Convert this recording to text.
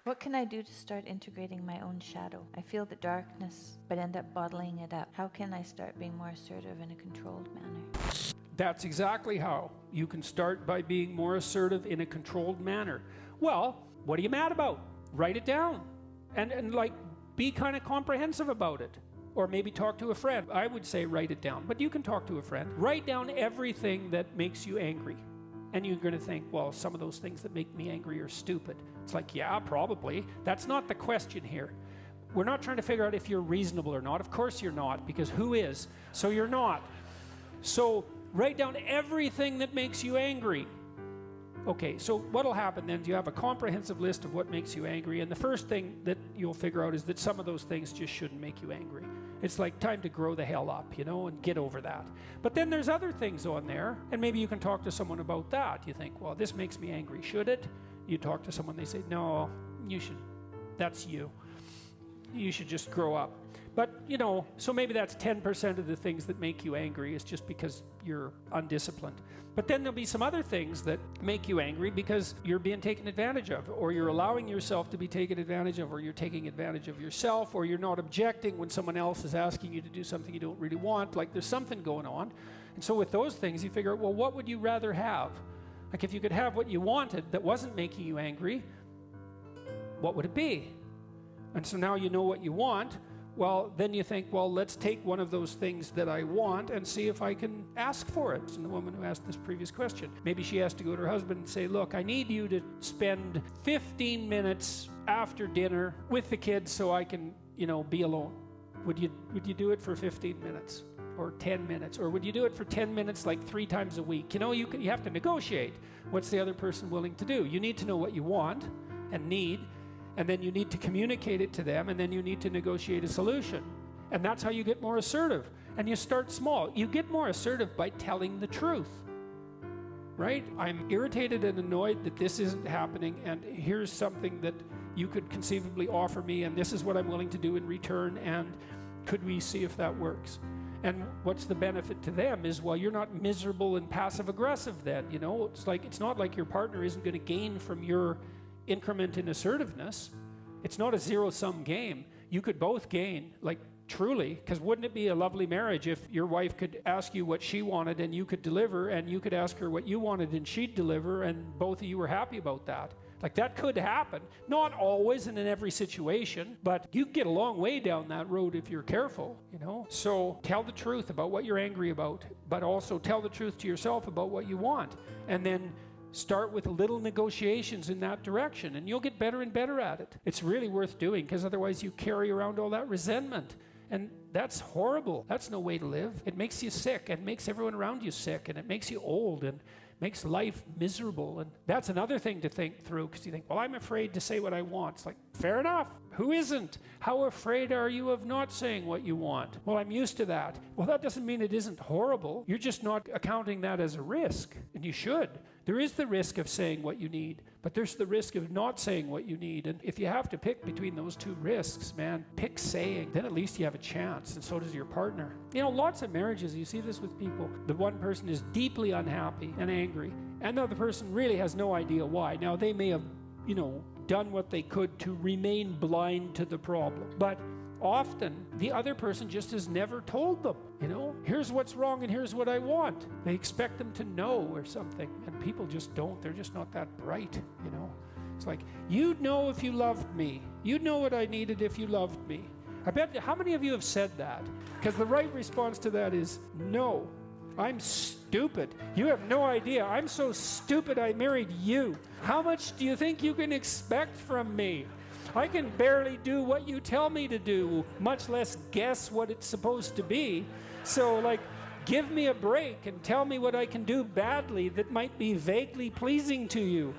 What can I do to start integrating my own shadow? I feel the darkness, but end up bottling it up. How can I start being more assertive in a controlled manner? That's exactly how. You can start by being more assertive in a controlled manner. Well, what are you mad about? Write it down. And like, be kind of comprehensive about it. Or maybe talk to a friend. I would say write it down, but you can talk to a friend. Write down everything that makes you angry. And you're going to think, well, some of those things that make me angry are stupid. It's like, yeah, probably. That's not the question here. We're not trying to figure out if you're reasonable or not. Of course you're not, because who is? So you're not. So write down everything that makes you angry. Okay, so what'll happen then is you have a comprehensive list of what makes you angry, and the first thing that you'll figure out is that some of those things just shouldn't make you angry. It's like time to grow the hell up, you know, and get over that. But then there's other things on there, and maybe you can talk to someone about that. You think, well, this makes me angry, should it? You talk to someone, they say, no, you should, that's you. You should just grow up. But, you know, so maybe that's 10% of the things that make you angry is just because you're undisciplined. But then there'll be some other things that make you angry because you're being taken advantage of, or you're allowing yourself to be taken advantage of, or you're taking advantage of yourself, or you're not objecting when someone else is asking you to do something you don't really want. Like there's something going on. And so with those things, you figure out, well, what would you rather have? Like if you could have what you wanted that wasn't making you angry, what would it be? And so now you know what you want. Well, then you think, well, let's take one of those things that I want and see if I can ask for it. And the woman who asked this previous question, maybe she has to go to her husband and say, look, I need you to spend 15 minutes after dinner with the kids so I can, you know, be alone. Would you do it for 15 minutes or 10 minutes? Or would you do it for 10 minutes like 3 times a week? You know, you have to negotiate. What's the other person willing to do? You need to know what you want and need. And then you need to communicate it to them, and then you need to negotiate a solution. And that's how you get more assertive. And you start small. You get more assertive by telling the truth, right? I'm irritated and annoyed that this isn't happening, and here's something that you could conceivably offer me, and this is what I'm willing to do in return, and could we see if that works? And what's the benefit to them is, well, you're not miserable and passive-aggressive then, you know? It's not like your partner isn't going to gain from your increment in assertiveness. It's not a zero-sum game. You could both gain, like truly, because wouldn't it be a lovely marriage if your wife could ask you what she wanted and you could deliver, and you could ask her what you wanted and she'd deliver, and both of you were happy about that? Like that could happen. Not always and in every situation, but you get a long way down that road if you're careful, you know? So tell the truth about what you're angry about, but also tell the truth to yourself about what you want. And then start with little negotiations in that direction, and you'll get better and better at it. It's really worth doing, because otherwise you carry around all that resentment, and that's horrible. That's no way to live. It makes you sick, and makes everyone around you sick, and it makes you old, and makes life miserable. And that's another thing to think through, because you think, well, I'm afraid to say what I want. It's like, fair enough. Who isn't? How afraid are you of not saying what you want? Well, I'm used to that. Well, that doesn't mean it isn't horrible. You're just not accounting that as a risk, and you should. There is the risk of saying what you need, but there's the risk of not saying what you need. And if you have to pick between those two risks, man, pick saying. Then at least you have a chance, and so does your partner. You know, lots of marriages, you see this with people. The one person is deeply unhappy and angry, and the other person really has no idea why. Now, they may have, you know, done what they could to remain blind to the problem, but often the other person just has never told them, you know, here's what's wrong and here's what I want. They expect them to know or something, and people just don't. They're just not that bright, you know. It's like, you'd know if you loved me. You'd know what I needed if you loved me. I bet, how many of you have said that? Because the right response to that is, no, I'm stupid. You have no idea. I'm so stupid I married you. How much do you think you can expect from me? I can barely do what you tell me to do, much less guess what it's supposed to be. So, like, give me a break and tell me what I can do badly that might be vaguely pleasing to you.